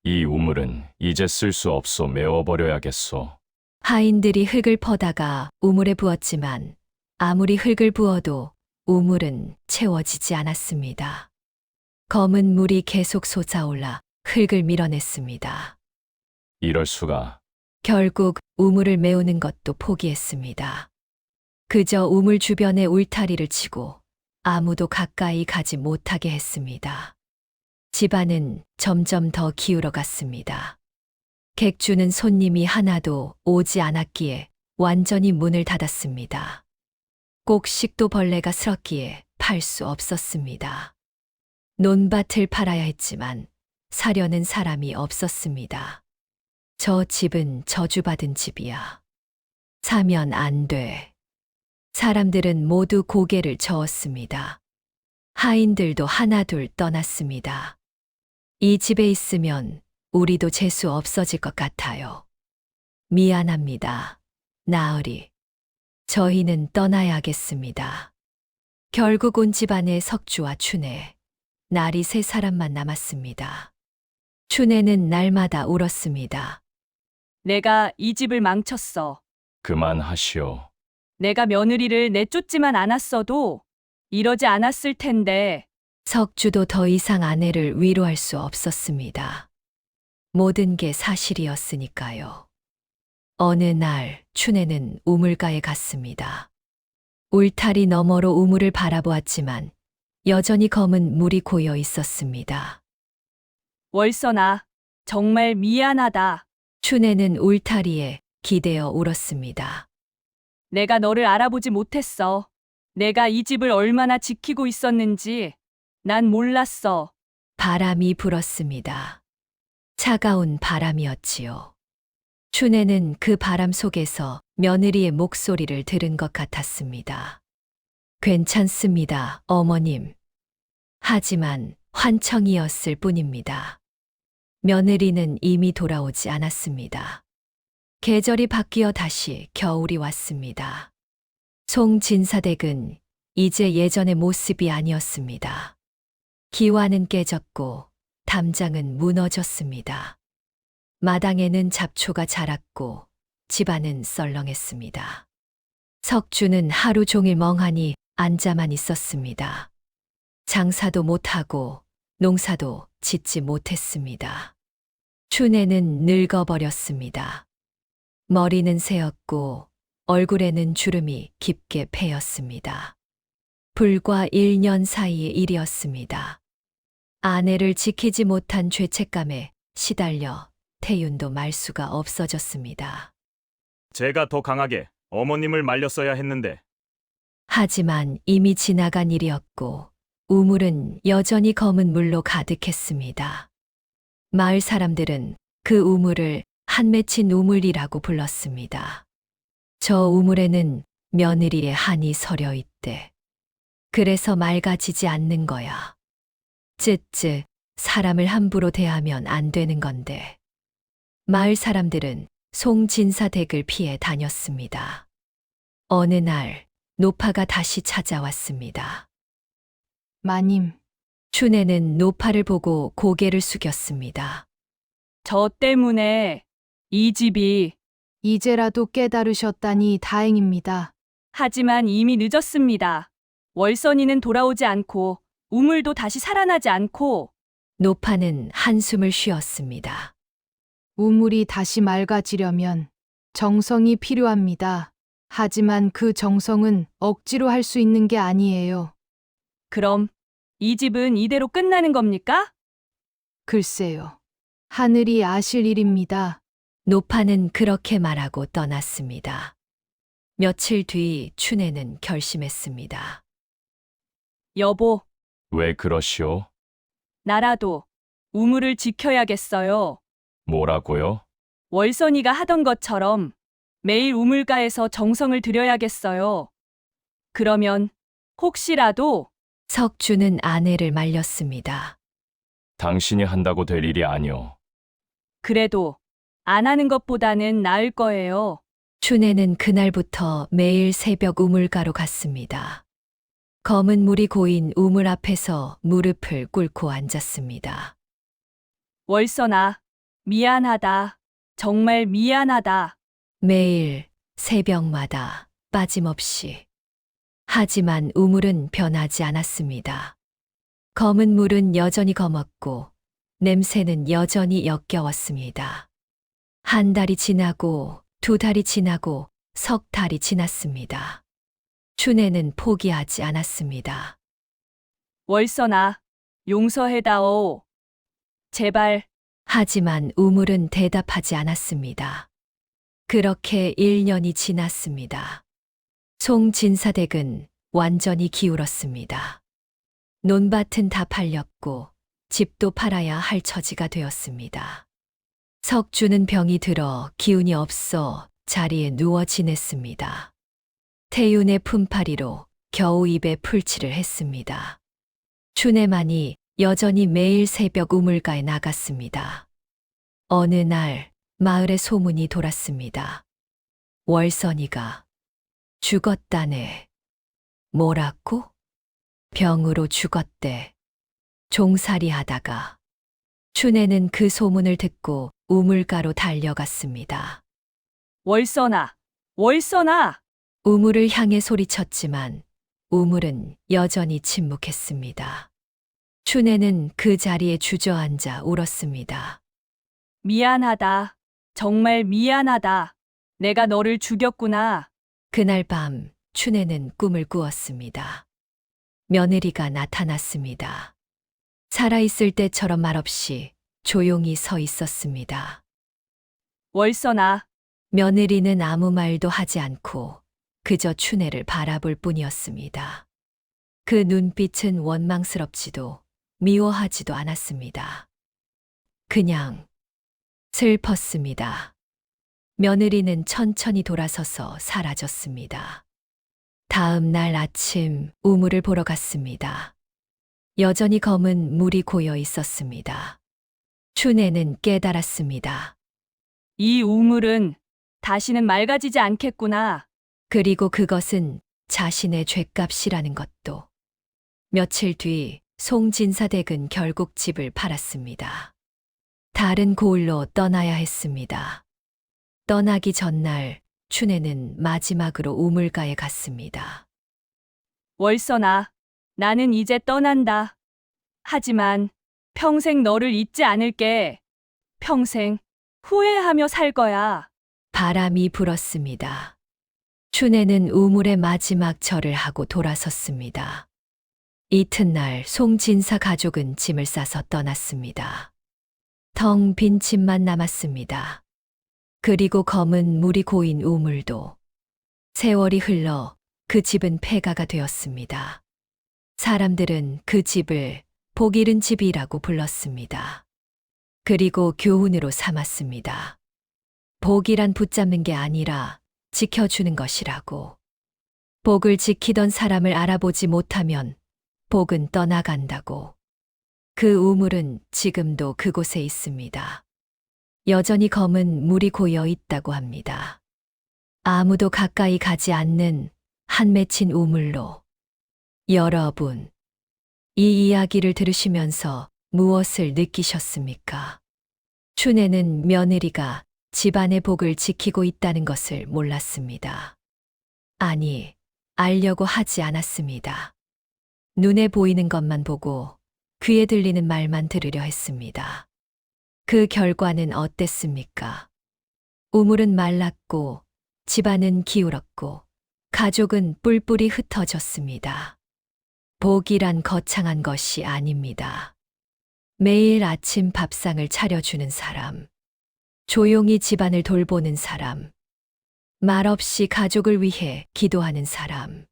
S4: 이 우물은 이제 쓸 수 없소. 메워버려야겠소.
S1: 하인들이 흙을 퍼다가 우물에 부었지만 아무리 흙을 부어도 우물은 채워지지 않았습니다. 검은 물이 계속 솟아올라 흙을 밀어냈습니다.
S4: 이럴 수가.
S1: 결국 우물을 메우는 것도 포기했습니다. 그저 우물 주변에 울타리를 치고 아무도 가까이 가지 못하게 했습니다. 집안은 점점 더 기울어 갔습니다. 객주는 손님이 하나도 오지 않았기에 완전히 문을 닫았습니다. 곡식도 벌레가 슬었기에 팔 수 없었습니다. 논밭을 팔아야 했지만 사려는 사람이 없었습니다. 저 집은 저주받은 집이야. 사면 안 돼. 사람들은 모두 고개를 저었습니다. 하인들도 하나둘 떠났습니다. 이 집에 있으면 우리도 재수 없어질 것 같아요. 미안합니다. 나으리. 저희는 떠나야겠습니다. 결국 온 집안에 석주와 춘애, 날이 세 사람만 남았습니다. 춘애는 날마다 울었습니다.
S3: 내가 이 집을 망쳤어.
S4: 그만하시오.
S3: 내가 며느리를 내쫓지만 않았어도 이러지 않았을 텐데.
S1: 석주도 더 이상 아내를 위로할 수 없었습니다. 모든 게 사실이었으니까요. 어느 날 춘애는 우물가에 갔습니다. 울타리 너머로 우물을 바라보았지만 여전히 검은 물이 고여 있었습니다.
S3: 월선아, 정말 미안하다.
S1: 춘애는 울타리에 기대어 울었습니다.
S3: 내가 너를 알아보지 못했어. 내가 이 집을 얼마나 지키고 있었는지 난 몰랐어.
S1: 바람이 불었습니다. 차가운 바람이었지요. 춘애는 그 바람 속에서 며느리의 목소리를 들은 것 같았습니다. 괜찮습니다, 어머님. 하지만 환청이었을 뿐입니다. 며느리는 이미 돌아오지 않았습니다. 계절이 바뀌어 다시 겨울이 왔습니다. 송진사댁은 이제 예전의 모습이 아니었습니다. 기와는 깨졌고 담장은 무너졌습니다. 마당에는 잡초가 자랐고 집안은 썰렁했습니다. 석주는 하루 종일 멍하니 앉아만 있었습니다. 장사도 못하고 농사도 짓지 못했습니다. 춘애는 늙어버렸습니다. 머리는 새었고 얼굴에는 주름이 깊게 패였습니다. 불과 1년 사이의 일이었습니다. 아내를 지키지 못한 죄책감에 시달려 태윤도 말수가 없어졌습니다.
S6: 제가 더 강하게 어머님을 말렸어야 했는데
S1: 하지만 이미 지나간 일이었고 우물은 여전히 검은 물로 가득했습니다. 마을 사람들은 그 우물을 한 맺힌 우물이라고 불렀습니다. 저 우물에는 며느리의 한이 서려 있대. 그래서 맑아지지 않는 거야. 쯧쯧, 사람을 함부로 대하면 안 되는 건데. 마을 사람들은 송진사 댁을 피해 다녔습니다. 어느 날 노파가 다시 찾아왔습니다.
S2: 마님,
S1: 춘애는 노파를 보고 고개를 숙였습니다.
S3: 저 때문에 이 집이
S2: 이제라도 깨달으셨다니 다행입니다.
S3: 하지만 이미 늦었습니다. 월선이는 돌아오지 않고 우물도 다시 살아나지 않고
S1: 노파는 한숨을 쉬었습니다.
S2: 우물이 다시 맑아지려면 정성이 필요합니다. 하지만 그 정성은 억지로 할 수 있는 게 아니에요.
S3: 그럼 이 집은 이대로 끝나는 겁니까?
S2: 글쎄요. 하늘이 아실 일입니다.
S1: 노파는 그렇게 말하고 떠났습니다. 며칠 뒤 춘애는 결심했습니다.
S3: 여보,
S4: 왜 그러시오?
S3: 나라도 우물을 지켜야겠어요.
S4: 뭐라고요?
S3: 월선이가 하던 것처럼 매일 우물가에서 정성을 들여야겠어요. 그러면 혹시라도
S1: 석주는 아내를 말렸습니다.
S4: 당신이 한다고 될 일이 아니오.
S3: 그래도 안 하는 것보다는 나을 거예요.
S1: 춘애는 그날부터 매일 새벽 우물가로 갔습니다. 검은 물이 고인 우물 앞에서 무릎을 꿇고 앉았습니다.
S3: 월선아, 미안하다. 정말 미안하다.
S1: 매일 새벽마다 빠짐없이. 하지만 우물은 변하지 않았습니다. 검은 물은 여전히 검었고 냄새는 여전히 역겨웠습니다. 한 달이 지나고 두 달이 지나고 석 달이 지났습니다. 춘애는 포기하지 않았습니다.
S3: 월선아, 용서해다오. 제발.
S1: 하지만 우물은 대답하지 않았습니다. 그렇게 1년이 지났습니다. 송진사댁은 완전히 기울었습니다. 논밭은 다 팔렸고 집도 팔아야 할 처지가 되었습니다. 석주는 병이 들어 기운이 없어 자리에 누워 지냈습니다. 태윤의 품팔이로 겨우 입에 풀칠을 했습니다. 춘애만이 여전히 매일 새벽 우물가에 나갔습니다. 어느 날 마을에 소문이 돌았습니다. 월선이가 죽었다네. 뭐라고? 병으로 죽었대. 종살이 하다가. 춘애는 그 소문을 듣고 우물가로 달려갔습니다.
S3: 월선아, 월선아.
S1: 우물을 향해 소리쳤지만 우물은 여전히 침묵했습니다. 춘애는 그 자리에 주저앉아 울었습니다.
S3: 미안하다. 정말 미안하다. 내가 너를 죽였구나.
S1: 그날 밤 춘애는 꿈을 꾸었습니다. 며느리가 나타났습니다. 살아있을 때처럼 말없이 조용히 서 있었습니다.
S3: 월선아,
S1: 며느리는 아무 말도 하지 않고 그저 춘애를 바라볼 뿐이었습니다. 그 눈빛은 원망스럽지도 미워하지도 않았습니다. 그냥 슬펐습니다. 며느리는 천천히 돌아서서 사라졌습니다. 다음 날 아침 우물을 보러 갔습니다. 여전히 검은 물이 고여 있었습니다. 춘애는 깨달았습니다.
S3: 이 우물은 다시는 맑아지지 않겠구나.
S1: 그리고 그것은 자신의 죗값이라는 것도. 며칠 뒤 송진사댁은 결국 집을 팔았습니다. 다른 고을로 떠나야 했습니다. 떠나기 전날 춘애는 마지막으로 우물가에 갔습니다.
S3: 월선아, 나는 이제 떠난다. 하지만 평생 너를 잊지 않을게. 평생 후회하며 살 거야.
S1: 바람이 불었습니다. 춘애는 우물의 마지막 절을 하고 돌아섰습니다. 이튿날 송진사 가족은 짐을 싸서 떠났습니다. 텅 빈 집만 남았습니다. 그리고 검은 물이 고인 우물도. 세월이 흘러 그 집은 폐가가 되었습니다. 사람들은 그 집을 복 잃은 집이라고 불렀습니다. 그리고 교훈으로 삼았습니다. 복이란 붙잡는 게 아니라 지켜주는 것이라고. 복을 지키던 사람을 알아보지 못하면 복은 떠나간다고. 그 우물은 지금도 그곳에 있습니다. 여전히 검은 물이 고여 있다고 합니다. 아무도 가까이 가지 않는 한 맺힌 우물로. 여러분, 이 이야기를 들으시면서 무엇을 느끼셨습니까? 춘애는 며느리가 집안의 복을 지키고 있다는 것을 몰랐습니다. 아니, 알려고 하지 않았습니다. 눈에 보이는 것만 보고 귀에 들리는 말만 들으려 했습니다. 그 결과는 어땠습니까? 우물은 말랐고, 집안은 기울었고, 가족은 뿔뿔이 흩어졌습니다. 복이란 거창한 것이 아닙니다. 매일 아침 밥상을 차려주는 사람, 조용히 집안을 돌보는 사람, 말없이 가족을 위해 기도하는 사람.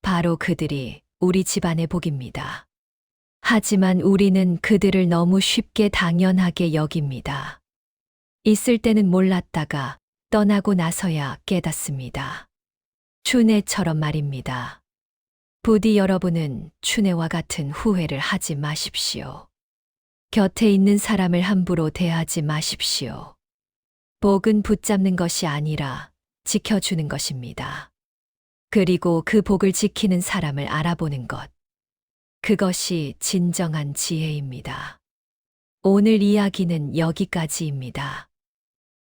S1: 바로 그들이 우리 집안의 복입니다. 하지만 우리는 그들을 너무 쉽게 당연하게 여깁니다. 있을 때는 몰랐다가 떠나고 나서야 깨닫습니다. 춘애처럼 말입니다. 부디 여러분은 춘애와 같은 후회를 하지 마십시오. 곁에 있는 사람을 함부로 대하지 마십시오. 복은 붙잡는 것이 아니라 지켜주는 것입니다. 그리고 그 복을 지키는 사람을 알아보는 것. 그것이 진정한 지혜입니다. 오늘 이야기는 여기까지입니다.